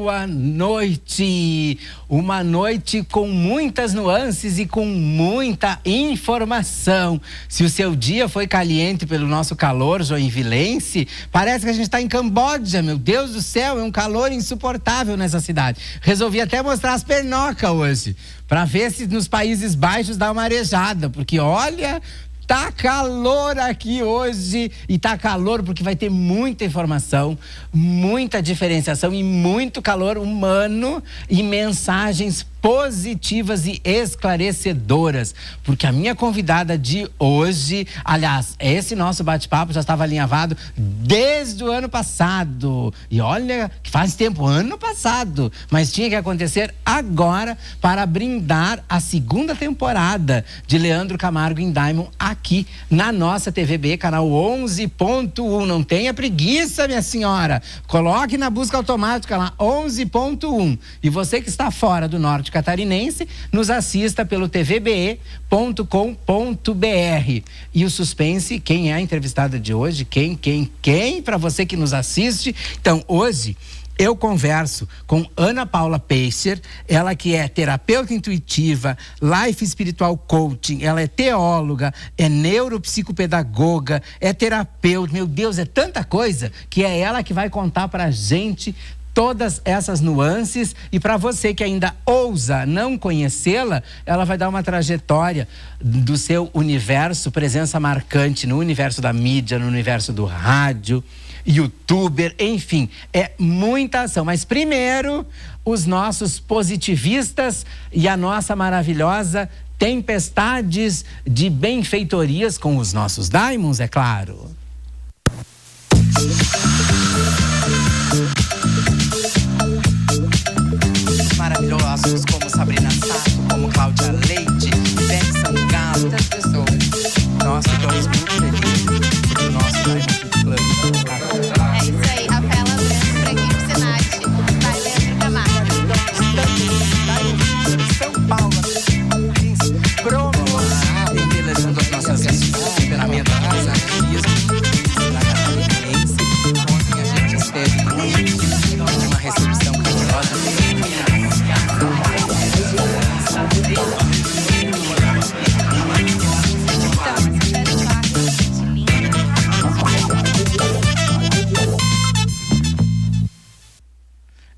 Boa noite! Uma noite com muitas nuances e com muita informação. Se o seu dia foi caliente pelo nosso calor joinvilense, parece que a gente está em Camboja, meu Deus do céu, é um calor insuportável nessa cidade. Resolvi até mostrar as pernocas hoje, para ver se nos Países Baixos dá uma arejada, porque olha... Tá calor aqui hoje e tá calor porque vai ter muita informação, muita diferenciação e muito calor humano e mensagens positivas e esclarecedoras, porque a minha convidada de hoje, aliás, esse nosso bate-papo já estava alinhavado desde o ano passado, e olha que faz tempo, ano passado, mas tinha que acontecer agora para brindar a segunda temporada de Leandro Camargo em Diamond aqui na nossa TVB, canal 11.1. Não tenha preguiça, minha senhora, coloque na busca automática lá, 11.1. E você que está fora do norte catarinense, nos assista pelo tvbe.com.br. E o suspense, quem é a entrevistada de hoje? Quem? Para você que nos assiste. Então, hoje eu converso com Ana Paula Peicher, ela que é terapeuta intuitiva, life espiritual coaching, ela é teóloga, é neuropsicopedagoga, é terapeuta, meu Deus, é tanta coisa que é ela que vai contar pra gente todas essas nuances, e para você que ainda ousa não conhecê-la, ela vai dar uma trajetória do seu universo, presença marcante no universo da mídia, no universo do rádio, youtuber, enfim, é muita ação. Mas primeiro, os nossos positivistas e a nossa maravilhosa tempestades de benfeitorias com os nossos Diamonds, é claro. Maravilhosos como Sabrina Sato, como Cláudia Leite, Ivete Sangalo, tantas pessoas. Nós ficamos muito felizes do nosso Diamond Club. É isso aí, Rafaela Branco, pra equipe Senat, vai Leandro Camargo. Estamos em São Paulo, promover, embelezando as nossas vidas, temperamento, as artistas, na Catarinense. Ontem a gente esteve numa recepção calorosa.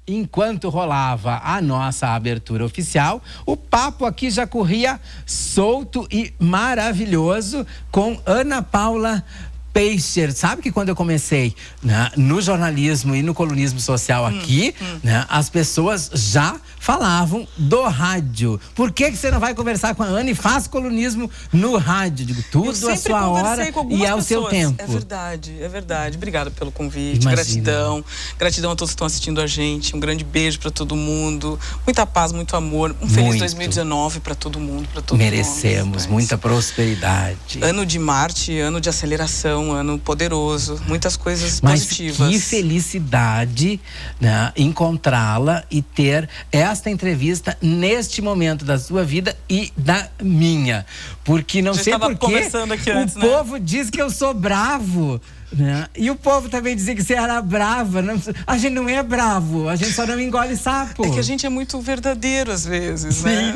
Enquanto rolava a nossa abertura oficial, o papo aqui já corria solto e maravilhoso com Ana Paula Peicher. Sabe que quando eu comecei, né, no jornalismo e no colunismo social aqui, né, as pessoas já falavam do rádio. Por que você não vai conversar com a Ana e faz colunismo no rádio? Digo, tudo a sua hora e é o seu tempo. É verdade. Obrigada pelo convite. Imagina. Gratidão a todos que estão assistindo a gente. Um grande beijo para todo mundo. Muita paz, muito amor. Um feliz 2019 para todo mundo, para todos nós. Merecemos muita prosperidade. Ano de Marte, ano de aceleração, ano poderoso, muitas coisas Mas positivas. Que felicidade, né, encontrá-la e ter esta entrevista neste momento da sua vida e da minha. Porque não sei por que o povo diz que eu sou bravo, né? E o povo também dizia que você era brava. Não, a gente não é bravo, a gente só não engole sapo. É que a gente é muito verdadeiro às vezes, né?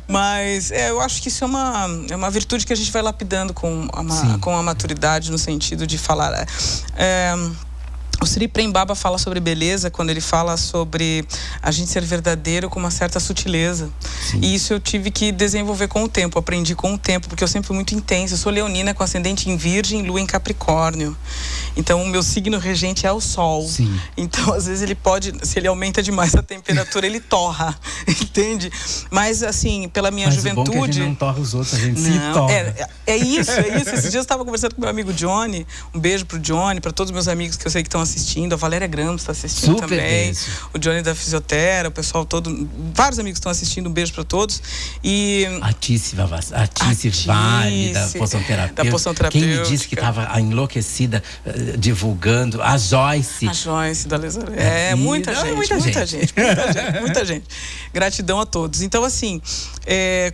Mas eu acho que isso é uma virtude que a gente vai lapidando com a maturidade, no sentido de falar. O Sri Prem Baba fala sobre beleza quando ele fala sobre a gente ser verdadeiro com uma certa sutileza. Sim. E isso eu tive que desenvolver com o tempo, aprendi com o tempo, porque eu sempre fui muito intensa. Eu sou leonina com ascendente em Virgem, lua em Capricórnio. Então o meu signo regente é o Sol. Sim. Então às vezes ele pode, se ele aumenta demais a temperatura, ele torra, entende? Mas assim, pela minha juventude... Bom que a gente não torra os outros, a gente se torra. É isso. Esses dias eu estava conversando com meu amigo Johnny, um beijo pro Johnny, para todos os meus amigos que eu sei que estão assistindo, a Valéria Gramos está assistindo Super também, beijo. O Johnny da Fisiotera, o pessoal todo, vários amigos estão assistindo, um beijo para todos. E a Tice Vale, da Poção Terapêutica. Quem me disse que estava enlouquecida divulgando? A Joyce da Lesaré. Muita gente. Gratidão a todos. Então, assim,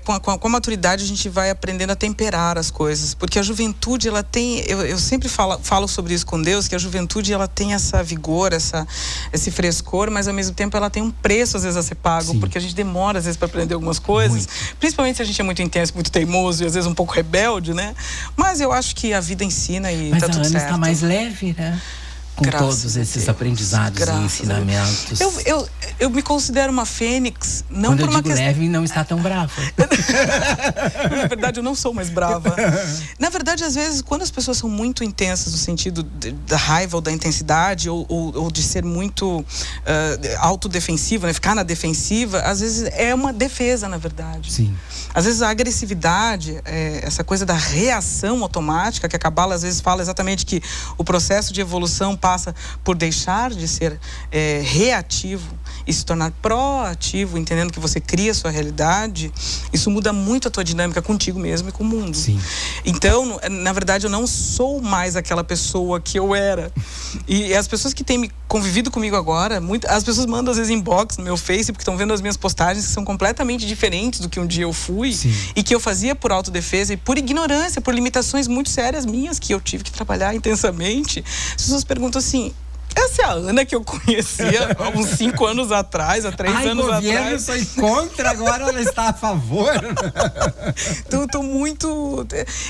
com a maturidade a gente vai aprendendo a temperar as coisas, porque a juventude, ela tem, eu sempre falo sobre isso com Deus, que a juventude, ela tem tem essa vigor, esse frescor, mas ao mesmo tempo ela tem um preço às vezes a ser pago, Sim. porque a gente demora às vezes para aprender algumas coisas, principalmente se a gente é muito intenso, muito teimoso e às vezes um pouco rebelde, né? Mas eu acho que a vida ensina e mas tá tudo certo. Mas a Ana está mais leve, né? Com todos esses aprendizados e ensinamentos. Eu me considero uma fênix, não quando por uma questão... leve, não está tão brava. Na verdade, eu não sou mais brava. Na verdade, às vezes, quando as pessoas são muito intensas no sentido da raiva ou da intensidade, ou de ser muito autodefensiva, né? Ficar na defensiva, às vezes é uma defesa, na verdade. Sim. Às vezes a agressividade, essa coisa da reação automática, que a Cabala às vezes fala exatamente que o processo de evolução passa por deixar de ser reativo e se tornar proativo, entendendo que você cria a sua realidade. Isso muda muito a tua dinâmica contigo mesmo e com o mundo. Sim. Então, na verdade, eu não sou mais aquela pessoa que eu era. E as pessoas que têm convivido comigo agora, as pessoas mandam às vezes inbox no meu Face, porque estão vendo as minhas postagens que são completamente diferentes do que um dia eu fui. Sim. E que eu fazia por autodefesa e por ignorância, por limitações muito sérias minhas que eu tive que trabalhar intensamente. As pessoas perguntam assim: essa é a Ana que eu conhecia há uns 5 anos atrás, há 3 anos atrás. Eu sou contra, agora ela está a favor. Então, tô muito...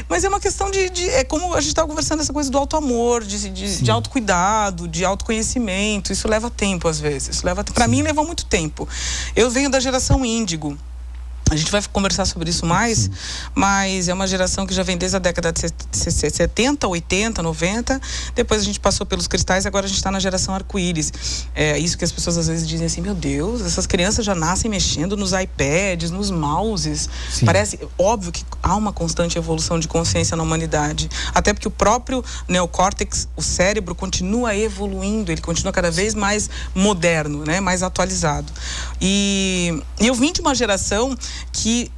Mas é uma questão é como a gente estava conversando, essa coisa do auto-amor, de autocuidado, de autoconhecimento. Isso leva tempo, às vezes. Para mim, levou muito tempo. Eu venho da geração índigo. A gente vai conversar sobre isso mais, mas é uma geração que já vem desde a década de 70, 80, 90. Depois a gente passou pelos cristais, agora a gente está na geração arco-íris. É isso que as pessoas às vezes dizem assim: meu Deus, essas crianças já nascem mexendo nos iPads, nos mouses. Sim. Parece óbvio que há uma constante evolução de consciência na humanidade. Até porque o próprio neocórtex, o cérebro, continua evoluindo, ele continua cada vez mais moderno, né? Mais atualizado. E eu vim de uma geração que,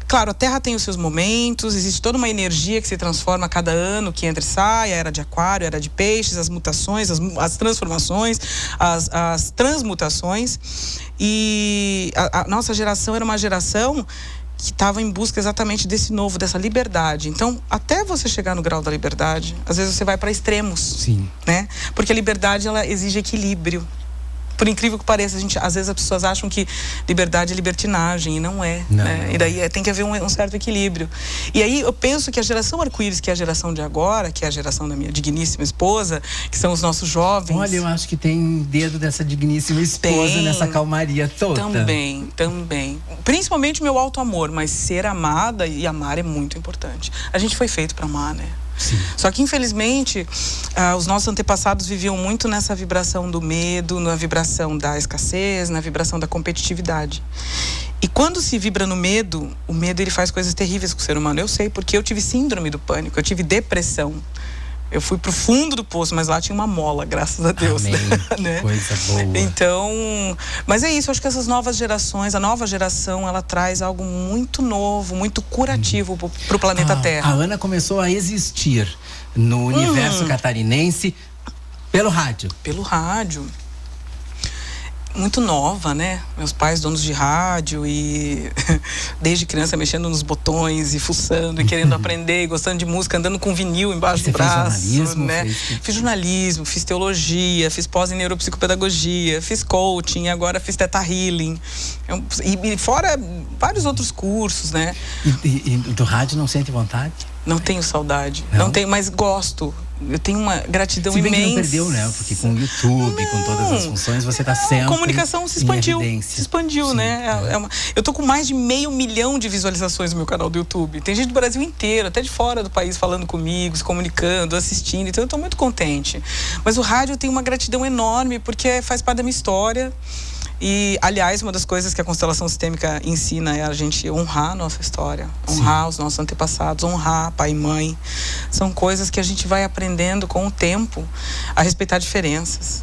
claro, a Terra tem os seus momentos, existe toda uma energia que se transforma a cada ano, que entra e sai, a era de aquário, a era de peixes, as mutações, as transformações, as transmutações. E a nossa geração era uma geração que estava em busca exatamente desse novo, dessa liberdade. Então, até você chegar no grau da liberdade, às vezes você vai para extremos. Sim. Né? Porque a liberdade, ela exige equilíbrio. Por incrível que pareça, às vezes as pessoas acham que liberdade é libertinagem, e não é. Não, né? não. E daí tem que haver um certo equilíbrio. E aí eu penso que a geração arco-íris, que é a geração de agora, que é a geração da minha digníssima esposa, que são os nossos jovens... Olha, eu acho que tem dedo dessa digníssima esposa nessa calmaria toda. Também. Principalmente o meu auto-amor, mas ser amada e amar é muito importante. A gente foi feito para amar, né? Sim. Só que, infelizmente, os nossos antepassados viviam muito nessa vibração do medo, na vibração da escassez, na vibração da competitividade. E quando se vibra no medo, o medo ele faz coisas terríveis com o ser humano. Eu sei, porque eu tive síndrome do pânico, eu tive depressão. Eu fui pro fundo do poço, mas lá tinha uma mola, graças a Deus. Amém. Né? Coisa boa. Então, mas é isso, eu acho que essas novas gerações, a nova geração, ela traz algo muito novo, muito curativo pro planeta Terra. A Ana começou a existir no universo catarinense pelo rádio. Pelo rádio. Muito nova, né? Meus pais donos de rádio e desde criança mexendo nos botões e fuçando e querendo aprender, e gostando de música, andando com vinil embaixo do braço. Fez jornalismo, né? Fiz jornalismo, fiz teologia, fiz pós em neuropsicopedagogia, fiz coaching, agora fiz Theta Healing. E fora vários outros cursos, né? E do rádio não sente vontade? Não tenho saudade. Não tenho, mas gosto. Eu tenho uma gratidão imensa. Se bem imensa. Que não perdeu, né? Porque com o YouTube, com todas as funções, você está sempre. A comunicação se expandiu. Se expandiu, né? Eu tô com mais de 500 mil de visualizações no meu canal do YouTube. Tem gente do Brasil inteiro, até de fora do país, falando comigo, se comunicando, assistindo. Então eu tô muito contente. Mas o rádio tem uma gratidão enorme, porque faz parte da minha história. E, aliás, uma das coisas que a constelação sistêmica ensina é a gente honrar a nossa história, honrar os nossos antepassados, honrar pai e mãe. São coisas que a gente vai aprendendo com o tempo a respeitar diferenças.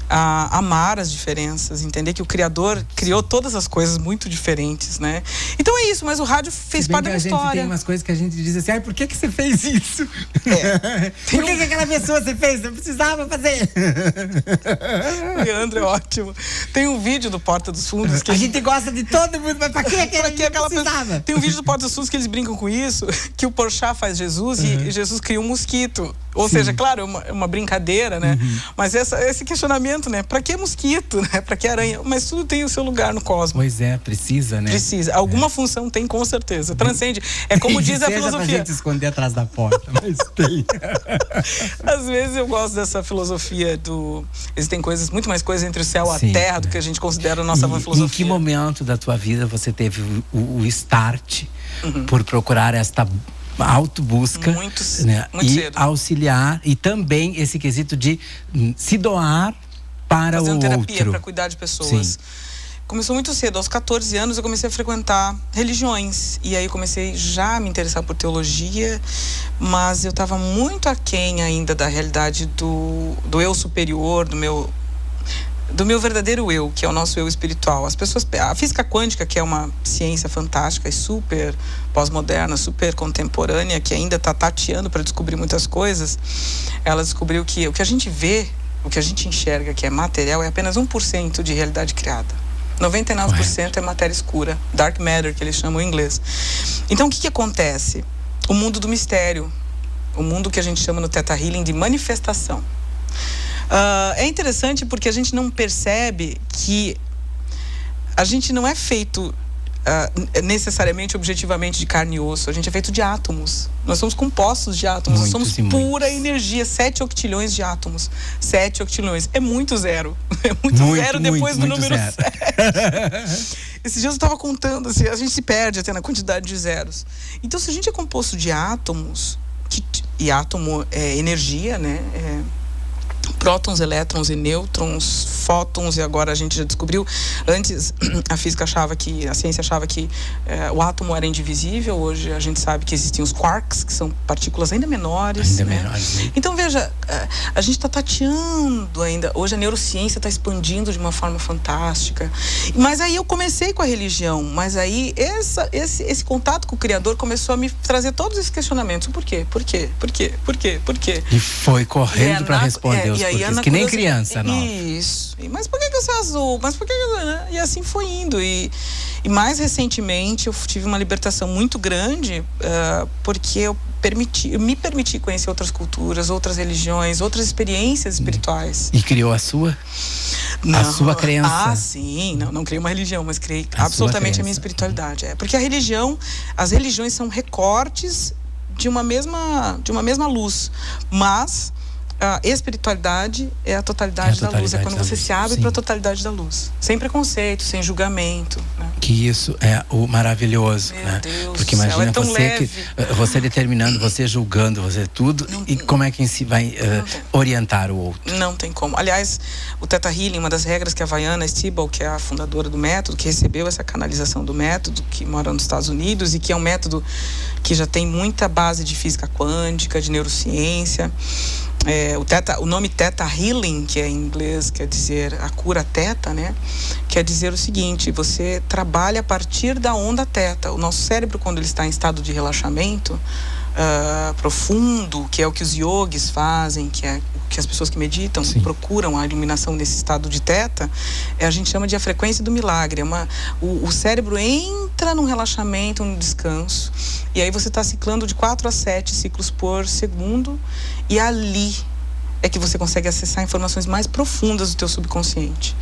a amar as diferenças, entender que o Criador criou todas as coisas muito diferentes, né? Então é isso, mas o rádio fez parte da minha história. Tem umas coisas que a gente diz assim, ai, por que você fez isso? Por que aquela pessoa você fez? Não precisava fazer. Leandro é ótimo. Tem um vídeo do Porta dos Fundos que a gente gosta de todo mundo, mas pra que aquela pessoa? Tem um vídeo do Porta dos Fundos que eles brincam com isso, que o Porchat faz Jesus e Jesus cria um mosquito. Ou seja, claro, é uma brincadeira, né? Mas esse questionamento, né? Pra que mosquito, né? Pra que aranha? Mas tudo tem o seu lugar no cosmos. Pois é, precisa, né? Precisa. Alguma função tem, com certeza. Transcende. É como diz a filosofia. Pra gente esconder atrás da porta, mas tem. Às vezes eu gosto dessa filosofia do... Existem coisas, muito mais coisas entre o céu e a terra do que a gente considera a nossa filosofia. Em que momento da tua vida você teve o start por procurar esta autobusca, né? Muito e cedo. auxiliar, e também esse quesito de se doar para o outro. Fazendo terapia para cuidar de pessoas. Sim. Começou muito cedo, aos 14 anos eu comecei a frequentar religiões, e aí eu comecei já a me interessar por teologia, mas eu estava muito aquém ainda da realidade do eu superior, do meu verdadeiro eu, que é o nosso eu espiritual. A física quântica, que é uma ciência fantástica e super pós-moderna, super contemporânea, que ainda está tateando para descobrir muitas coisas, ela descobriu que o que a gente vê, o que a gente enxerga que é material, é apenas 1% de realidade criada. 99% é matéria escura, dark matter, que eles chamam em inglês. Então, o que acontece? O mundo do mistério, o mundo que a gente chama no Theta Healing de manifestação. É interessante porque a gente não percebe que a gente não é feito necessariamente, objetivamente, de carne e osso. A gente é feito de átomos. Nós somos compostos de átomos. Nós somos pura energia. 7 octilhões de átomos. 7 octilhões. É muito zero. É muito zero depois do número 7. Esses dias eu estava contando, assim, a gente se perde até na quantidade de zeros. Então, se a gente é composto de átomos, e átomo é energia, né? Prótons, elétrons e nêutrons, fótons, e agora a gente já descobriu. Antes a ciência achava que o átomo era indivisível. Hoje a gente sabe que existem os quarks, que são partículas ainda menores. Então veja, a gente está tateando ainda. Hoje a neurociência está expandindo de uma forma fantástica. Mas aí eu comecei com a religião, mas aí esse contato com o Criador começou a me trazer todos esses questionamentos. Por quê? Por quê? Por quê? Por quê? Por quê? E foi correndo para responder. Que nem criança, não. Isso. Mas por que eu sou azul? Mas por que E assim foi indo. E mais recentemente eu tive uma libertação muito grande, porque eu me permiti conhecer outras culturas, outras religiões, outras experiências espirituais. E criou a sua? Não. A sua crença? Sim. Não criei uma religião, mas criei absolutamente a minha espiritualidade. Porque as religiões são recortes de uma mesma luz. Mas a espiritualidade é a totalidade da luz. É quando você se abre para a totalidade da luz. Sem preconceito, sem julgamento. Né? Que isso é o maravilhoso. Meu né? Deus, porque imagina leve. você determinando, você julgando, você tudo. E como é que se vai orientar o outro? Não tem como. Aliás, o Theta Healing, uma das regras que a Vaiana Stibal, que é a fundadora do método, que recebeu essa canalização do método, que mora nos Estados Unidos e que é um método que já tem muita base de física quântica, de neurociência. O nome Theta Healing, que é em inglês, quer dizer a cura teta, né? Quer dizer o seguinte: você trabalha a partir da onda teta. O nosso cérebro, quando ele está em estado de relaxamento profundo, que é o que os yogis fazem, que é o que as pessoas que meditam procuram a iluminação nesse estado de teta, a gente chama de a frequência do milagre. O cérebro entra num relaxamento, num descanso, e aí você está ciclando de 4 a 7 ciclos por segundo, e ali é que você consegue acessar informações mais profundas do teu subconsciente.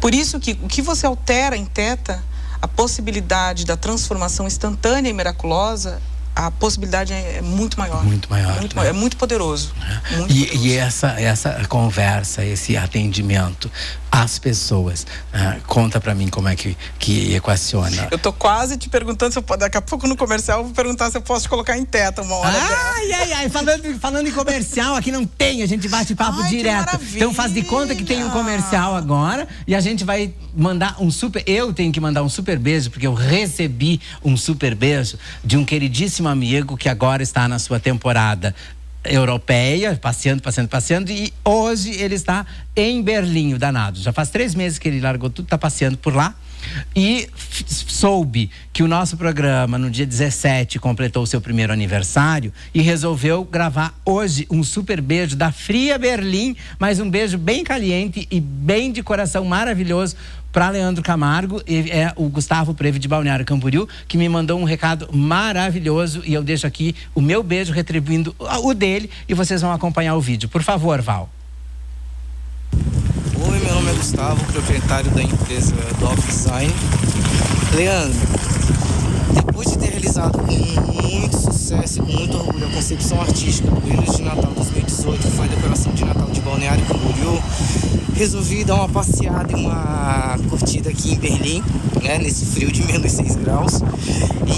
Por isso que o que você altera em teta, a possibilidade da transformação instantânea e miraculosa, a possibilidade é muito maior. Muito maior. É muito poderoso. E essa conversa, esse atendimento às pessoas, conta pra mim como é que equaciona. Eu tô quase te perguntando se eu posso, daqui a pouco no comercial eu vou perguntar se eu posso te colocar em teta uma hora. Falando em comercial, aqui não tem, a gente bate papo direto. Então faz de conta que tem um comercial agora e a gente vai mandar eu tenho que mandar um super beijo, porque eu recebi um super beijo de um queridíssimo amigo que agora está na sua temporada europeia, passeando, e hoje ele está em Berlim, o danado. Já faz 3 meses que ele largou tudo, está passeando por lá. E soube que o nosso programa, no dia 17, completou o seu primeiro aniversário e resolveu gravar hoje um super beijo da Fria Berlim, mas um beijo bem caliente e bem de coração maravilhoso para Leandro Camargo. É o Gustavo Preve de Balneário Camboriú que me mandou um recado maravilhoso e eu deixo aqui o meu beijo retribuindo o dele e vocês vão acompanhar o vídeo. Por favor, Val. Oi, meu nome é Gustavo, proprietário da empresa Dove Design. Leandro, depois de ter realizado com muito sucesso e com muito orgulho a concepção artística do Brilhos de Natal 2018, que foi a decoração de Natal de Balneário Camboriú, resolvi dar uma passeada e uma curtida aqui em Berlim, né, nesse frio de menos 6 graus.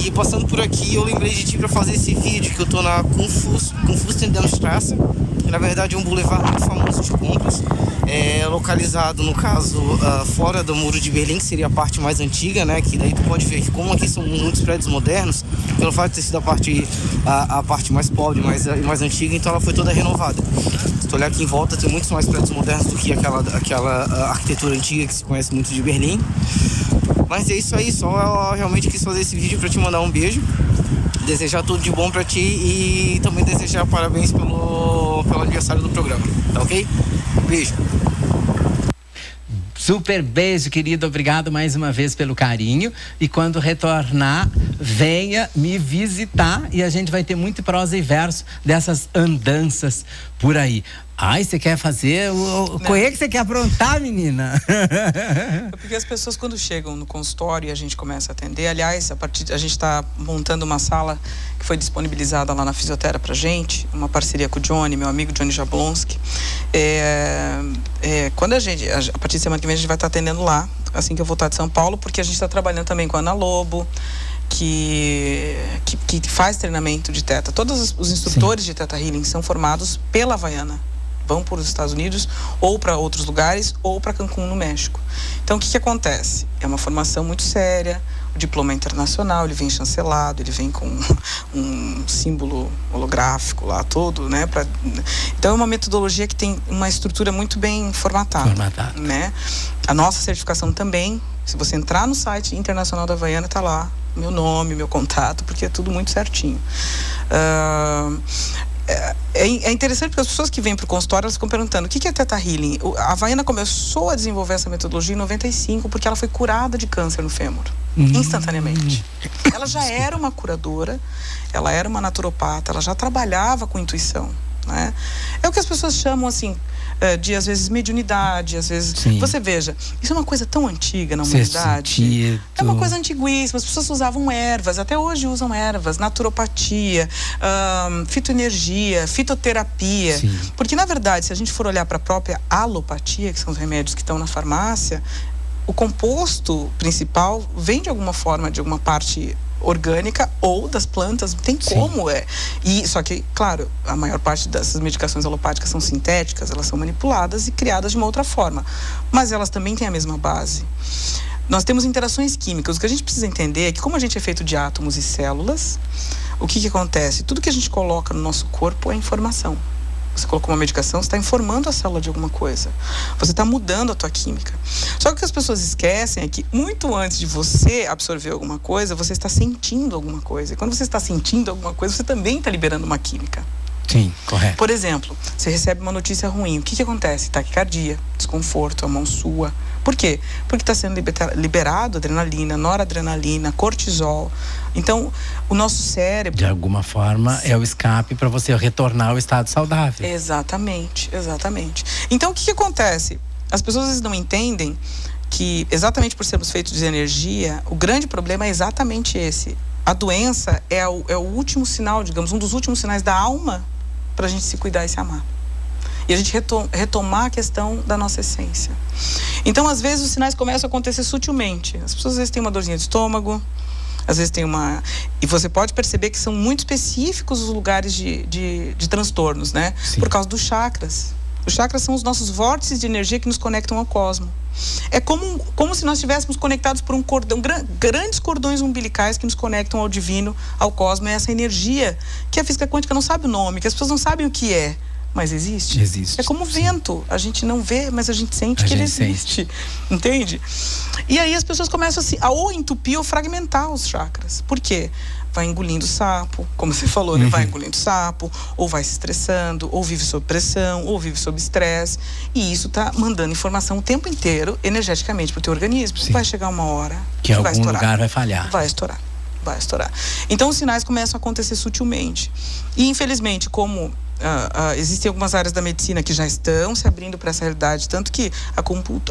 E passando por aqui, eu lembrei de ti para fazer esse vídeo, que eu tô na Kunfustenstraße, que na verdade é um boulevard muito famoso de compras, localizado, no caso, fora do Muro de Berlim, que seria a parte mais antiga, né, que daí tu pode ver que como aqui são muitos prédios modernos, pelo fato de ter sido a parte mais pobre, mais antiga, então ela foi toda renovada. Se tu olhar aqui em volta, tem muitos mais prédios modernos do que aquela arquitetura antiga que se conhece muito de Berlim. Mas é isso aí, só realmente quis fazer esse vídeo para te mandar um beijo, desejar tudo de bom para ti e também desejar parabéns pelo aniversário do programa, tá ok? Beijo. Super beijo, querido. Obrigado mais uma vez pelo carinho. E quando retornar, venha me visitar e a gente vai ter muito prosa e verso dessas andanças por aí. Ai, você quer fazer o que você quer aprontar, menina? Porque as pessoas, quando chegam no consultório e a gente começa a atender, aliás, a gente está montando uma sala que foi disponibilizada lá na Fisiotera pra gente, uma parceria com o Johnny, meu amigo Johnny Jablonski. Quando a partir de semana que vem a gente vai estar atendendo lá, assim que eu voltar de São Paulo, porque a gente está trabalhando também com a Ana Lobo, que faz treinamento de Theta. Todos os instrutores de Theta Healing são formados pela Havaiana. Vão para os Estados Unidos, ou para outros lugares, ou para Cancún, no México. Então, o que acontece? É uma formação muito séria, o diploma é internacional, ele vem chancelado, ele vem com um símbolo holográfico lá todo, né? Então, é uma metodologia que tem uma estrutura muito bem formatada. Né? A nossa certificação também, se você entrar no site internacional da Havaiana, está lá meu nome, meu contato, porque é tudo muito certinho. É interessante porque as pessoas que vêm para o consultório, elas ficam perguntando o que é Theta Healing. A Havaiana começou a desenvolver essa metodologia em 95 porque ela foi curada de câncer no fêmur, instantaneamente. Ela já era uma curadora, ela era uma naturopata, ela já trabalhava com intuição, né? É o que as pessoas chamam assim de, às vezes, mediunidade, às vezes... Sim. Você veja, isso é uma coisa tão antiga na humanidade. É uma coisa antiguíssima. As pessoas usavam ervas, até hoje usam ervas, naturopatia, fitoenergia, fitoterapia. Sim. Porque, na verdade, se a gente for olhar para a própria alopatia, que são os remédios que estão na farmácia, o composto principal vem de alguma forma, de alguma parte orgânica ou das plantas, não tem como. E só que, claro, a maior parte dessas medicações alopáticas são sintéticas, elas são manipuladas e criadas de uma outra forma, mas elas também têm a mesma base. Nós temos interações químicas. O que a gente precisa entender é que, como a gente é feito de átomos e células, o que acontece? Tudo que a gente coloca no nosso corpo é informação. Você colocou uma medicação, você está informando a célula de alguma coisa. Você está mudando a tua química. Só que o que as pessoas esquecem é que, muito antes de você absorver alguma coisa, você está sentindo alguma coisa. E quando você está sentindo alguma coisa, você também está liberando uma química. Sim, correto. Por exemplo, você recebe uma notícia ruim. O que acontece? Taquicardia, desconforto, a mão sua. Por quê? Porque está sendo liberado adrenalina, noradrenalina, cortisol. Então, o nosso cérebro... De alguma forma, é o escape para você retornar ao estado saudável. Exatamente, exatamente. Então, o que acontece? As pessoas às vezes não entendem que, exatamente por sermos feitos de energia, o grande problema é exatamente esse. A doença é o último sinal, digamos, um dos últimos sinais da alma para a gente se cuidar e se amar. E a gente retomar a questão da nossa essência. Então, às vezes, os sinais começam a acontecer sutilmente. As pessoas, às vezes, têm uma dorzinha de estômago, às vezes tem uma... E você pode perceber que são muito específicos os lugares de transtornos, né? Sim. Por causa dos chakras. Os chakras são os nossos vórtices de energia que nos conectam ao cosmos. É como se nós estivéssemos conectados por um cordão, grandes cordões umbilicais que nos conectam ao divino, ao cosmos. É essa energia que a física quântica não sabe o nome, que as pessoas não sabem o que é, mas existe. Existe. É como o vento. A gente não vê, mas a gente sente que ele existe. Entende? E aí as pessoas começam assim, a ou entupir ou fragmentar os chakras. Por quê? Vai engolindo sapo, como você falou, né? Vai engolindo sapo, ou vai se estressando, ou vive sob pressão, ou vive sob estresse. E isso tá mandando informação o tempo inteiro, energeticamente, pro teu organismo. Sim. Vai chegar uma hora que algum lugar vai falhar. Vai estourar. Então os sinais começam a acontecer sutilmente. E infelizmente, como existem algumas áreas da medicina que já estão se abrindo para essa realidade, tanto que a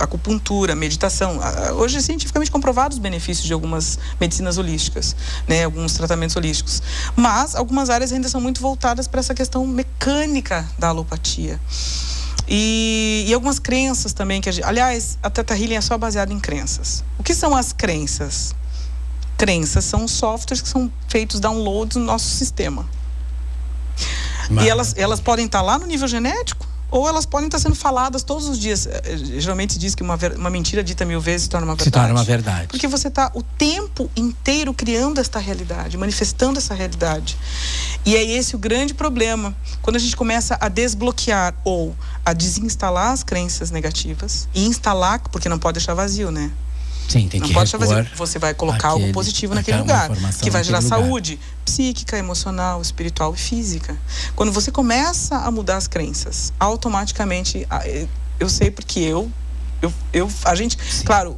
acupuntura, a meditação, hoje é cientificamente comprovado os benefícios de algumas medicinas holísticas, né, alguns tratamentos holísticos, mas algumas áreas ainda são muito voltadas para essa questão mecânica da alopatia. E algumas crenças também, aliás, a Theta Healing é só baseada em crenças. O que são as crenças? Crenças são softwares que são feitos downloads no nosso sistema. E elas podem estar lá no nível genético, ou elas podem estar sendo faladas todos os dias. Geralmente diz que uma mentira dita 1000 vezes se torna uma verdade. Se torna uma verdade. Porque você está o tempo inteiro criando esta realidade, manifestando essa realidade. E é esse o grande problema. Quando a gente começa a desbloquear ou a desinstalar as crenças negativas e instalar, porque não pode deixar vazio, né? Sim, tem que não pode fazer. Você vai colocar algo positivo naquele lugar, que vai gerar saúde psíquica, emocional, espiritual e física. Quando você começa a mudar as crenças, automaticamente, eu sei porque a gente, sim, claro,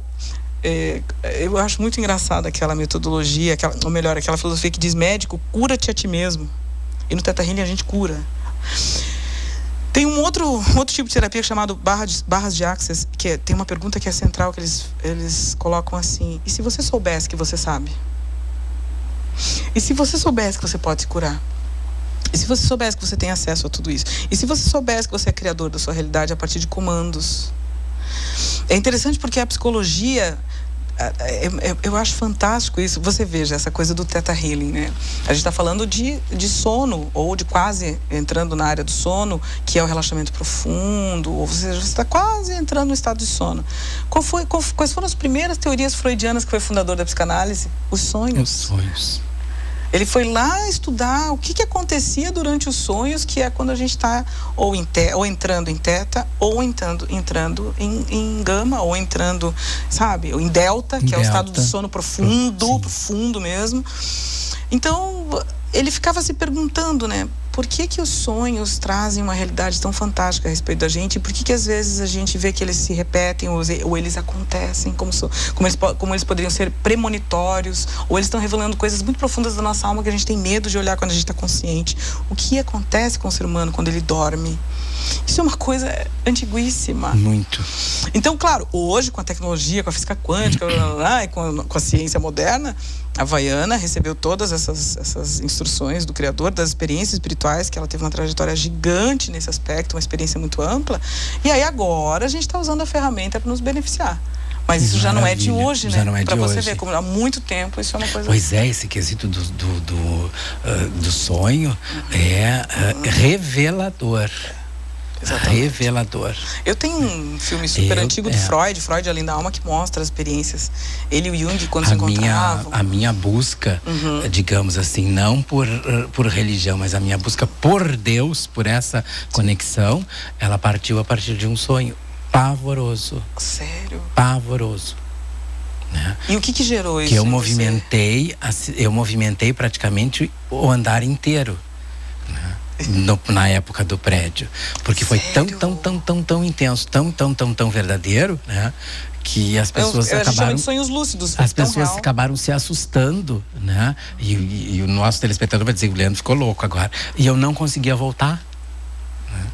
eu acho muito engraçada aquela metodologia, ou melhor, aquela filosofia que diz: médico, cura-te a ti mesmo. E no Theta Healing a gente cura. Tem um outro tipo de terapia chamado barras de Access, que tem uma pergunta que é central, que eles colocam assim: e se você soubesse que você sabe? E se você soubesse que você pode se curar? E se você soubesse que você tem acesso a tudo isso? E se você soubesse que você é criador da sua realidade a partir de comandos? É interessante porque a psicologia... Eu acho fantástico isso. Você veja essa coisa do Theta Healing, né? A gente está falando de sono, ou de quase entrando na área do sono, que é o relaxamento profundo, ou seja, você está quase entrando no estado de sono. Quais foram as primeiras teorias freudianas que foi fundador da psicanálise? Os sonhos. Os sonhos. Ele foi lá estudar o que acontecia durante os sonhos, que é quando a gente está ou entrando em teta, ou entrando em gama, ou entrando, sabe, em delta, que é o estado de sono profundo, profundo mesmo. Então, ele ficava se perguntando, né, por que os sonhos trazem uma realidade tão fantástica a respeito da gente? E por que às vezes a gente vê que eles se repetem ou eles acontecem como eles poderiam ser premonitórios, ou eles estão revelando coisas muito profundas da nossa alma que a gente tem medo de olhar quando a gente está consciente. O que acontece com o ser humano quando ele dorme? Isso é uma coisa antiguíssima. Muito. Então, claro, hoje com a tecnologia, com a física quântica, e com a ciência moderna, a Havaiana recebeu todas essas instruções do Criador, das experiências espirituais, que ela teve uma trajetória gigante nesse aspecto, uma experiência muito ampla. E aí agora a gente está usando a ferramenta para nos beneficiar. Mas isso já não é de hoje, né? Para você ver como há muito tempo isso é uma coisa... Pois é, esse quesito do sonho é revelador. Exatamente. Revelador. Eu tenho um filme super antigo do Freud, Além da Alma, que mostra as experiências. Ele e o Jung, quando se encontravam. A minha busca, digamos assim, não por religião, mas a minha busca por Deus, por essa conexão, ela partiu a partir de um sonho pavoroso. Sério? Pavoroso. Né? E o que gerou isso? Que eu movimentei praticamente o andar inteiro. Né? Na época do prédio, porque foi tão intenso, tão verdadeiro, né, que as pessoas acabaram sonhos lúcidos. As pessoas acabaram se assustando, né, e o nosso telespectador vai dizer: o Leandro ficou louco agora, e eu não conseguia voltar, né?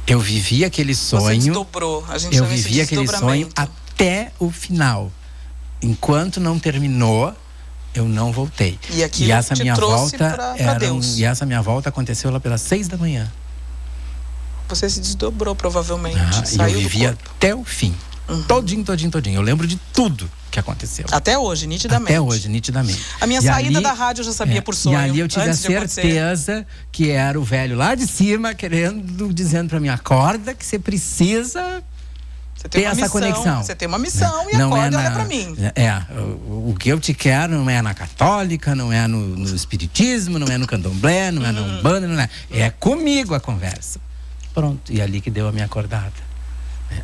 Eu vivi aquele sonho. Você desdobrou. Eu vivi aquele sonho até o final. Enquanto não terminou, eu não voltei. E essa minha volta pra Deus. E essa minha volta aconteceu lá pelas 6 da manhã. Você se desdobrou, provavelmente. E eu vivi até o fim. Todinho. Eu lembro de tudo que aconteceu. Até hoje, nitidamente. Até hoje, nitidamente. A minha saída da rádio eu já sabia por sonho. E ali eu tive a certeza que era o velho lá de cima dizendo pra mim, acorda que você precisa ter essa conexão. Você tem uma missão e acorda e olha pra mim. O que eu te quero não é na católica, não é no espiritismo, não é no candomblé, não é na umbanda, não é. É comigo a conversa. Pronto, e ali que deu a minha acordada.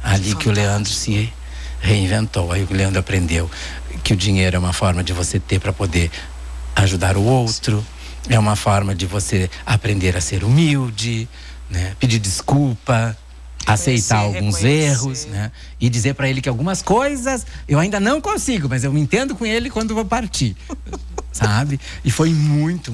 Ali que o Leandro se reinventou. Aí o Leandro aprendeu que o dinheiro é uma forma de você ter para poder ajudar o outro, é uma forma de você aprender a ser humilde, né? Pedir desculpa, aceitar alguns erros, né? E dizer para ele que algumas coisas eu ainda não consigo, mas eu me entendo com ele quando vou partir. Sabe? E foi muito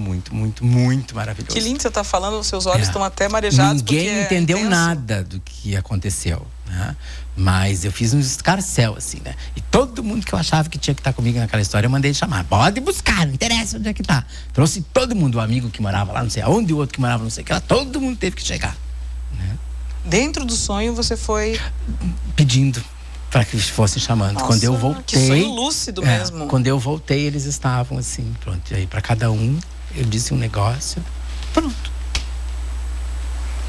maravilhoso. Que lindo você tá falando, os seus olhos estão até marejados. Ninguém entendeu nada do que aconteceu, né? Mas eu fiz um escarcéu, assim, né? E todo mundo que eu achava que tinha que estar comigo naquela história, eu mandei chamar. Pode buscar, não interessa onde é que tá. Trouxe todo mundo, o amigo que morava lá, não sei aonde, o outro que morava não sei o que lá, todo mundo teve que chegar, né? Dentro do sonho você foi pedindo para que fossem chamando. Nossa, quando eu voltei, que sonho lúcido mesmo. Quando eu voltei, eles estavam assim, pronto. E aí para cada um eu disse um negócio, pronto.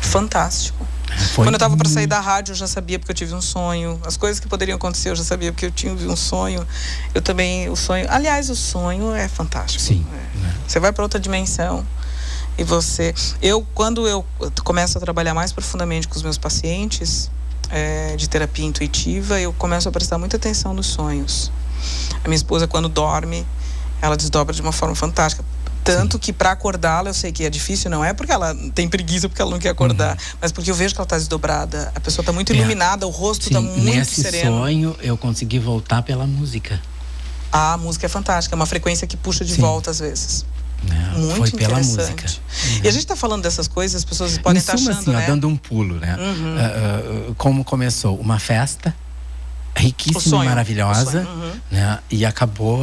Fantástico. Quando eu estava para sair da rádio, eu já sabia porque eu tive um sonho. As coisas que poderiam acontecer, eu já sabia porque eu tive um sonho. Eu também, o sonho... Aliás, o sonho é fantástico. Sim. Você vai para outra dimensão. E você... Quando eu começo a trabalhar mais profundamente com os meus pacientes de terapia intuitiva, eu começo a prestar muita atenção nos sonhos. A minha esposa, quando dorme, ela desdobra de uma forma fantástica. Tanto que para acordá-la, eu sei que é difícil, não é porque ela tem preguiça, porque ela não quer acordar, mas porque eu vejo que ela está desdobrada. A pessoa está muito iluminada, o rosto está muito nesse sereno. Nesse sonho, eu consegui voltar pela música. A música é fantástica, é uma frequência que puxa de volta às vezes. Muito foi pela interessante. Música. E a gente está falando dessas coisas, as pessoas podem estar achando, assim, né? Dando um pulo, né? Como começou uma festa riquíssima e maravilhosa, né? E acabou...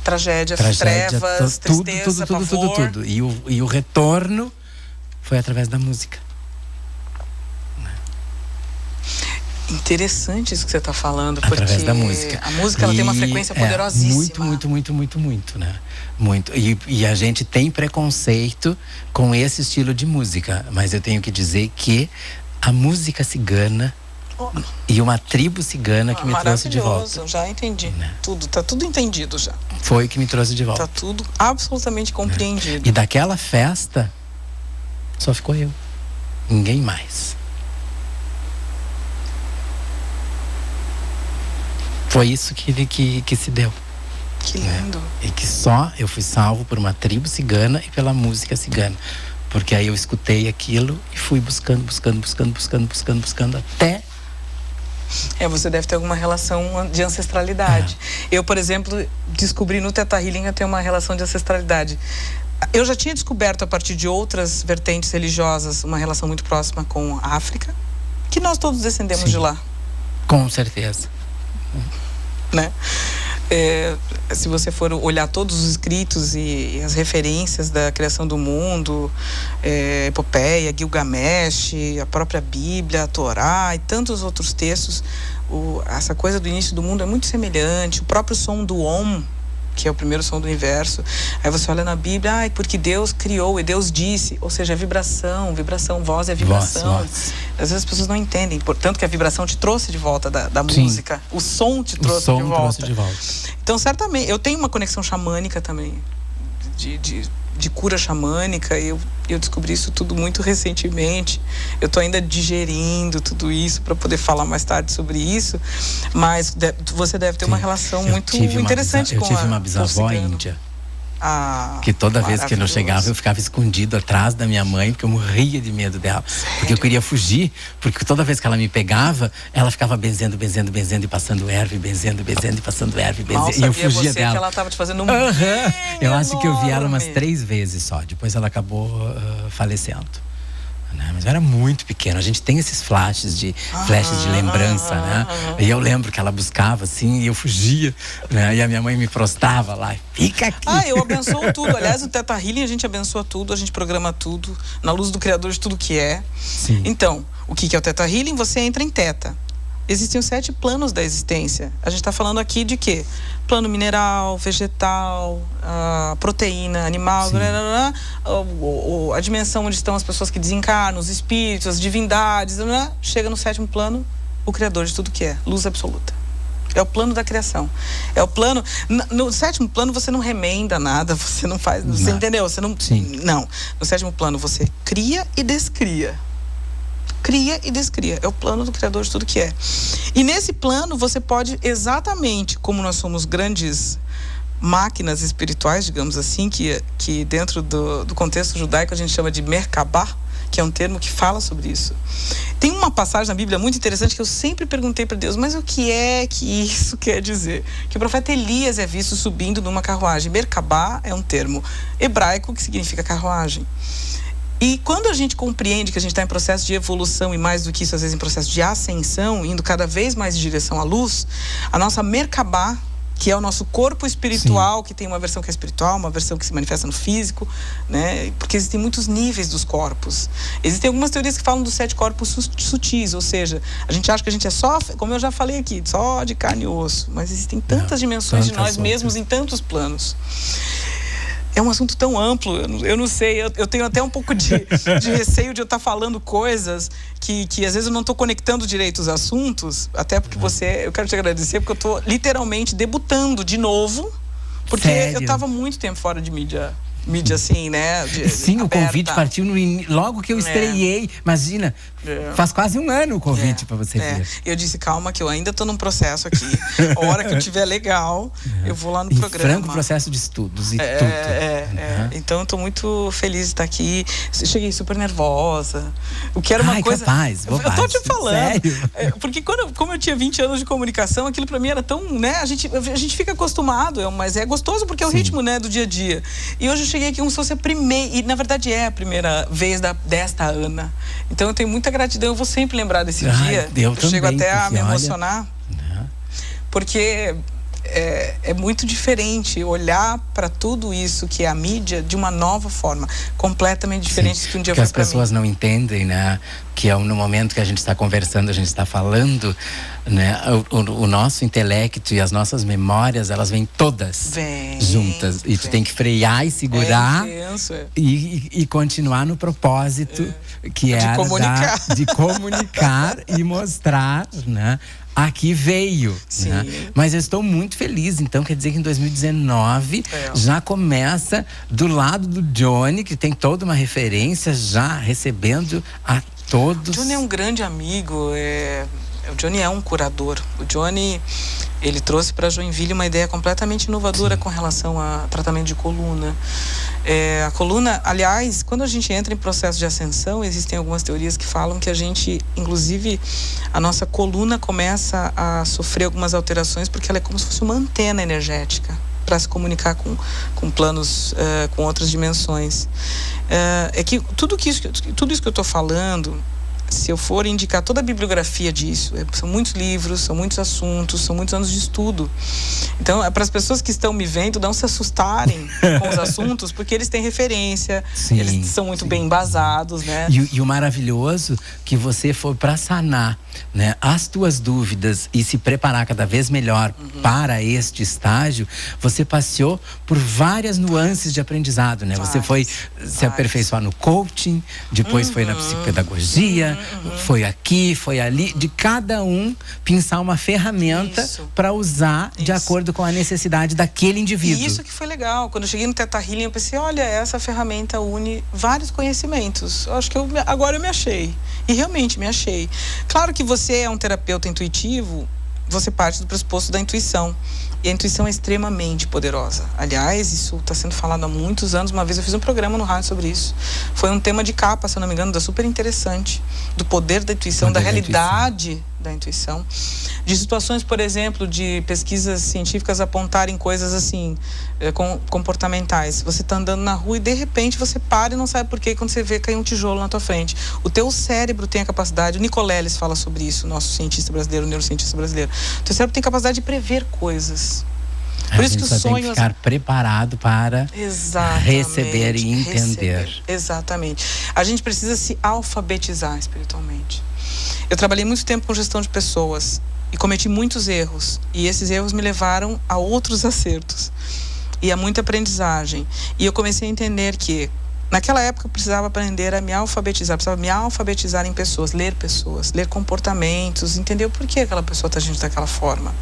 Tragédia, trevas, tristeza, pavor. Tudo. E o retorno foi através da música. Interessante isso que você está falando, através porque da música. A música ela tem uma frequência poderosíssima. Muito, né? Muito. E a gente tem preconceito com esse estilo de música, mas eu tenho que dizer que a música cigana e uma tribo cigana que me trouxe de volta. Já entendi. Né? Tá tudo entendido já. Foi que me trouxe de volta. Tá tudo absolutamente compreendido. E daquela festa, só ficou eu. Ninguém mais. Foi isso que se deu. Que lindo. E que só eu fui salvo por uma tribo cigana e pela música cigana. Porque aí eu escutei aquilo e fui buscando até... Você deve ter alguma relação de ancestralidade. Eu, por exemplo, descobri no Theta Healing que eu tenho uma relação de ancestralidade. Eu já tinha descoberto a partir de outras vertentes religiosas uma relação muito próxima com a África, que nós todos descendemos de lá. Com certeza. Né? Se você for olhar todos os escritos e as referências da criação do mundo, Epopeia, Gilgamesh, a própria Bíblia, a Torá e tantos outros textos, essa coisa do início do mundo é muito semelhante. O próprio som do Om, que é o primeiro som do universo, aí você olha na Bíblia, porque Deus criou e Deus disse, ou seja, é vibração, voz é vibração. Voz. Às vezes as pessoas não entendem, portanto que a vibração te trouxe de volta da música, o som te trouxe de volta. Então, certamente, eu tenho uma conexão xamânica também, de cura xamânica, eu descobri isso tudo muito recentemente. Eu estou ainda digerindo tudo isso para poder falar mais tarde sobre isso, mas você deve ter uma relação muito interessante com a... Eu tive uma bisavó índia, que toda vez que eu chegava eu ficava escondido atrás da minha mãe, porque eu morria de medo dela. Sério? Porque eu queria fugir, porque toda vez que ela me pegava, ela ficava benzendo e passando erva, benzendo e passando erva, e eu fugia dela. Que ela estava te fazendo eu acho que eu vi ela umas 3 vezes só, depois ela acabou falecendo. Mas eu era muito pequeno. A gente tem esses flashes de lembrança, né? E eu lembro que ela buscava assim e eu fugia, né? E a minha mãe me prostava lá, fica aqui. Eu abençoo tudo. Aliás, o Theta Healing a gente abençoa tudo, a gente programa tudo na luz do Criador de tudo que é. Sim. Então, o que é o Theta Healing? Você entra em Theta. existem os 7 planos da existência. A gente está falando aqui de quê? Plano mineral, vegetal, proteína, animal, a dimensão onde estão as pessoas que desencarnam, os espíritos, as divindades, chega no 7º plano, o Criador de tudo que é, luz absoluta. É o plano da criação. É o plano... No 7º plano você não remenda nada, você não faz... Você entendeu? Você não... Sim. Não. No 7º plano você cria e descria. Cria e descria. É o plano do Criador de tudo que é. E nesse plano você pode, exatamente como nós somos grandes máquinas espirituais, digamos assim, que dentro do contexto judaico a gente chama de Merkabah, que é um termo que fala sobre isso. Tem uma passagem na Bíblia muito interessante que eu sempre perguntei para Deus, mas o que é que isso quer dizer? Que o profeta Elias é visto subindo numa carruagem. Merkabah é um termo hebraico que significa carruagem. E quando a gente compreende que a gente está em processo de evolução e mais do que isso, às vezes em processo de ascensão, indo cada vez mais em direção à luz, a nossa Merkabah, que é o nosso corpo espiritual, que tem uma versão que é espiritual, uma versão que se manifesta no físico, né? Porque existem muitos níveis dos corpos. Existem algumas teorias que falam dos 7 corpos sutis, ou seja, a gente acha que a gente é só, como eu já falei aqui, só de carne e osso, mas existem tantas dimensões de nós mesmos em tantos planos. É um assunto tão amplo, eu não sei, eu tenho até um pouco de receio de eu estar falando coisas que às vezes eu não estou conectando direito os assuntos, até porque eu quero te agradecer, porque eu estou literalmente debutando de novo, porque Sério? eu estava muito tempo fora de mídia assim, né? Sim, o convite partiu logo que eu estreiei. Imagina, faz quase um ano o convite para você vir. Eu disse, calma, que eu ainda estou num processo aqui. A hora que eu tiver legal, eu vou lá no programa. Franco processo de estudos e tudo. Então, eu estou muito feliz de estar aqui. Cheguei super nervosa. O que era uma coisa... Capaz, eu tô te falando. Sério? Porque como eu tinha 20 anos de comunicação, aquilo para mim era tão, né? A gente fica acostumado, mas é gostoso porque é o ritmo, né, do dia a dia. E hoje eu cheguei aqui como se fosse a primeira, e na verdade é a primeira vez desta Ana. Então eu tenho muita gratidão, eu vou sempre lembrar desse dia. Eu chego também, até a me emocionar. Olha... Porque é muito diferente olhar para tudo isso que é a mídia de uma nova forma, completamente diferente do que um dia foi para mim. Porque as pessoas não entendem, né? Que no momento que a gente está conversando, a gente está falando, né? O nosso intelecto e as nossas memórias, elas vêm todas juntas. E tu tem que frear e segurar e continuar no propósito que é de comunicar e mostrar, né? Aqui veio, né? Mas eu estou muito feliz, então quer dizer que em 2019 já começa do lado do Johnny, que tem toda uma referência, já recebendo a todos. O Johnny é um grande amigo, o Johnny é um curador. O Johnny, ele trouxe para Joinville uma ideia completamente inovadora com relação a tratamento de coluna. A coluna, aliás, quando a gente entra em processo de ascensão, existem algumas teorias que falam que a gente, inclusive, a nossa coluna começa a sofrer algumas alterações porque ela é como se fosse uma antena energética para se comunicar com planos, com outras dimensões. É que tudo isso que eu estou falando, se eu for indicar toda a bibliografia disso, são muitos livros, são muitos assuntos, são muitos anos de estudo. Então, para as pessoas que estão me vendo, não se assustarem com os assuntos, porque eles têm referência, eles são muito bem embasados, né? E o maravilhoso que você for para sanar, né, as tuas dúvidas e se preparar cada vez melhor para este estágio, você passeou por várias nuances de aprendizado, né? Você foi se aperfeiçoar no coaching, depois foi na psicopedagogia, foi aqui, foi ali, de cada um pensar uma ferramenta para usar de acordo com a necessidade daquele indivíduo. E isso que foi legal. Quando eu cheguei no Theta Healing, eu pensei, olha, essa ferramenta une vários conhecimentos. Eu acho que agora eu me achei. E realmente me achei. Claro que você é um terapeuta intuitivo, você parte do pressuposto da intuição. E a intuição é extremamente poderosa. Aliás, isso está sendo falado há muitos anos. Uma vez eu fiz um programa no rádio sobre isso. Foi um tema de capa, se eu não me engano, super interessante. Do poder da intuição, da realidade da intuição. De situações, por exemplo, de pesquisas científicas apontarem coisas assim, comportamentais. Você está andando na rua e de repente você para e não sabe por quê, quando você vê cair um tijolo na tua frente. O teu cérebro tem a capacidade, o Nicoleles fala sobre isso, o nosso cientista brasileiro, o neurocientista brasileiro. O teu cérebro tem a capacidade de prever coisas. Por isso que o sonho tem que ficar preparado para receber e entender. Exatamente. A gente precisa se alfabetizar espiritualmente. Eu trabalhei muito tempo com gestão de pessoas e cometi muitos erros. E esses erros me levaram a outros acertos e a muita aprendizagem. E eu comecei a entender que naquela época eu precisava aprender a me alfabetizar, precisava me alfabetizar em pessoas, ler comportamentos, entender o porquê aquela pessoa está agindo daquela forma.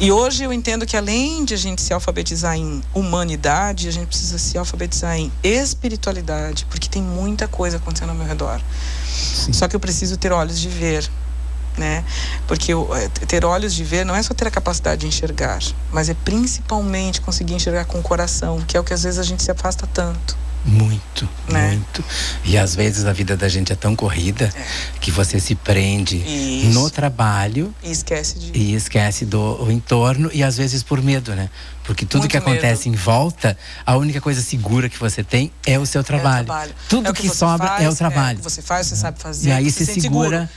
E hoje eu entendo que além de a gente se alfabetizar em humanidade, a gente precisa se alfabetizar em espiritualidade, porque tem muita coisa acontecendo ao meu redor. Sim. Só que eu preciso ter olhos de ver, né? Porque ter olhos de ver não é só ter a capacidade de enxergar, mas é principalmente conseguir enxergar com o coração, que é o que às vezes a gente se afasta tanto. Muito, né? Muito. E às vezes a vida da gente é tão corrida que você se prende no trabalho e esquece do entorno, e às vezes por medo, né? Porque tudo muito que acontece em volta, a única coisa segura que você tem é o seu trabalho. Tudo que sobra é o trabalho. É o que você faz, você sabe fazer. E aí você segura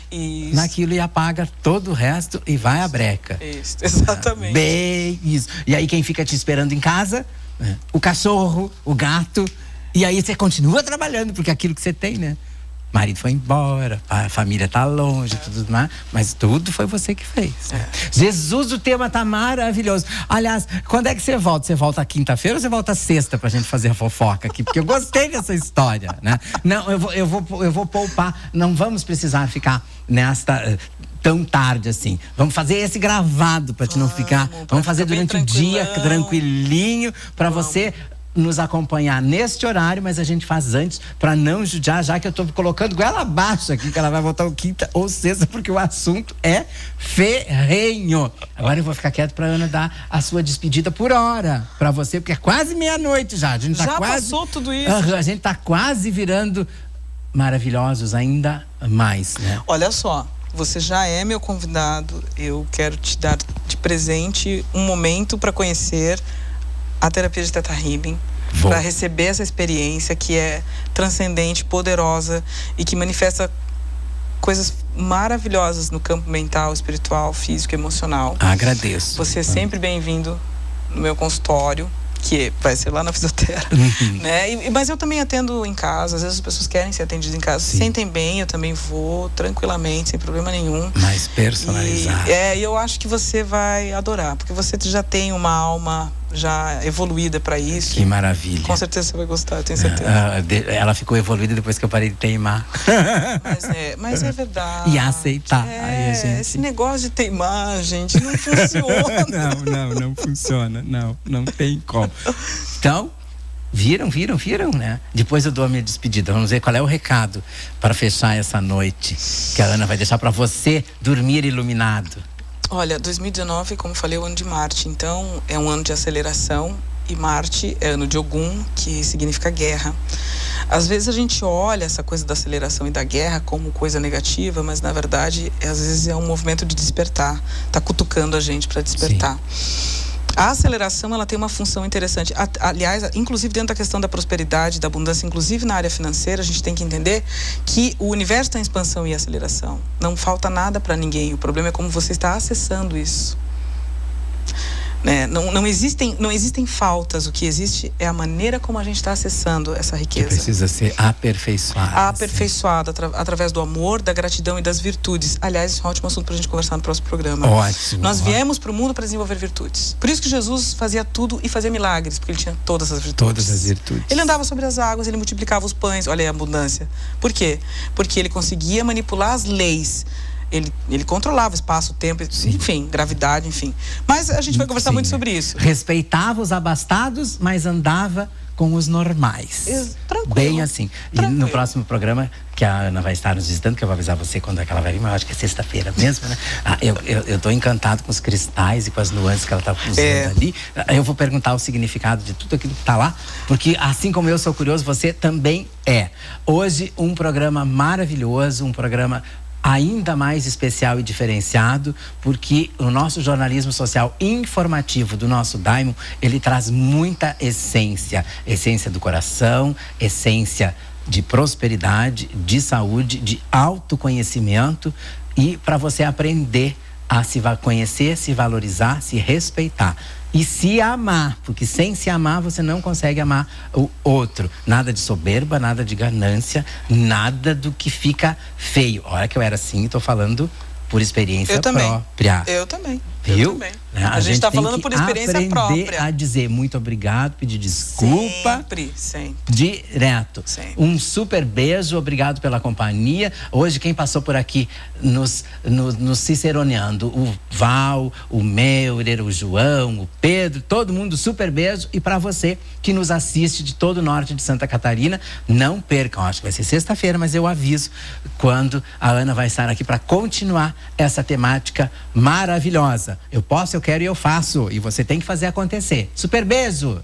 naquilo e apaga todo o resto e vai à breca. Isso, exatamente. Bem isso. E aí quem fica te esperando em casa? O cachorro, o gato. E aí você continua trabalhando, porque aquilo que você tem, né? O marido foi embora, a família tá longe, tudo mais, mas tudo foi você que fez. Jesus, o tema tá maravilhoso. Aliás, quando é que você volta? Você volta quinta-feira ou você volta sexta pra gente fazer a fofoca aqui? Porque eu gostei dessa história, né? Não, eu vou poupar, não vamos precisar ficar nesta tão tarde assim. Vamos fazer esse gravado pra te não ficar. Vamos fazer durante o dia, tranquilinho, pra você nos acompanhar neste horário, mas a gente faz antes para não judiar, já que eu tô colocando goela abaixo aqui, que ela vai voltar quinta ou sexta, porque o assunto é ferrenho. Agora eu vou ficar quieto pra Ana dar a sua despedida por hora pra você, porque é quase meia-noite já. A gente tá quase passou tudo isso. A gente tá quase virando maravilhosos ainda mais, né? Olha só, você já é meu convidado. Eu quero te dar de presente um momento para conhecer a terapia de Theta Healing, para receber essa experiência que é transcendente, poderosa e que manifesta coisas maravilhosas no campo mental, espiritual, físico e emocional. Agradeço. Você é sempre bem-vindo no meu consultório, que vai ser lá na Fisioterra, né? Mas eu também atendo em casa. Às vezes as pessoas querem ser atendidas em casa, se sentem bem, eu também vou tranquilamente, sem problema nenhum. Mais personalizado. E eu acho que você vai adorar, porque você já tem uma alma já evoluída para isso. Que maravilha. Com certeza você vai gostar, eu tenho certeza. Ela ficou evoluída depois que eu parei de teimar. Mas é verdade. E aceitar. Aí a gente... Esse negócio de teimar, gente, não funciona. Não funciona. Não tem como. Então, viram, né? Depois eu dou a minha despedida. Vamos ver qual é o recado para fechar essa noite que a Ana vai deixar para você dormir iluminado. Olha, 2019, como falei, é o ano de Marte. Então, é um ano de aceleração. E Marte é ano de Ogum, que significa guerra. Às vezes a gente olha essa coisa da aceleração e da guerra como coisa negativa, mas na verdade, às vezes é um movimento de despertar. Tá cutucando a gente para despertar. Sim. A aceleração, ela tem uma função interessante. Aliás, inclusive dentro da questão da prosperidade, da abundância, inclusive na área financeira, a gente tem que entender que o universo está em expansão e aceleração. Não falta nada para ninguém. O problema é como você está acessando isso. Né? Não existem faltas. O que existe é a maneira como a gente está acessando essa riqueza. Que precisa ser aperfeiçoada. Aperfeiçoada através do amor, da gratidão e das virtudes. Aliás, isso é um ótimo assunto para a gente conversar no próximo programa. Ótimo. Nós viemos para o mundo para desenvolver virtudes. Por isso que Jesus fazia tudo e fazia milagres, porque ele tinha todas as virtudes. Todas as virtudes. Ele andava sobre as águas, ele multiplicava os pães. Olha aí a abundância. Por quê? Porque ele conseguia manipular as leis. Ele controlava espaço, tempo, enfim, gravidade, enfim. Mas a gente vai conversar muito sobre isso. Respeitava os abastados, mas andava com os normais. Tranquilo. Bem assim. Tranquilo. E no próximo programa, que a Ana vai estar nos visitando, que eu vou avisar você quando é que ela vai vir, mas eu acho que é sexta-feira mesmo, né? Eu tô encantado com os cristais e com as nuances que ela tá usando ali. Eu vou perguntar o significado de tudo aquilo que tá lá, porque assim como eu sou curioso, você também é. Hoje, um programa maravilhoso, um programa ainda mais especial e diferenciado, porque o nosso jornalismo social informativo do nosso Daimon, ele traz muita essência do coração, essência de prosperidade, de saúde, de autoconhecimento, e para você aprender a se conhecer, se valorizar, se respeitar. e se amar, porque sem se amar você não consegue amar o outro. Nada de soberba, nada de ganância, nada do que fica feio. Olha que eu era assim, tô falando por experiência própria. Eu também. Viu? Eu também. Né? A gente está falando por experiência própria. Aprender a dizer muito obrigado, pedir desculpa. Sempre. Direto. Sempre. Um super beijo, obrigado pela companhia. Hoje quem passou por aqui nos ciceroneando, o Val, o Meurer, o João, o Pedro, todo mundo, super beijo. E para você que nos assiste de todo o norte de Santa Catarina, não percam, acho que vai ser sexta-feira, mas eu aviso quando a Ana vai estar aqui para continuar essa temática maravilhosa. Eu posso, eu quero e eu faço. E você tem que fazer acontecer. Super beijo!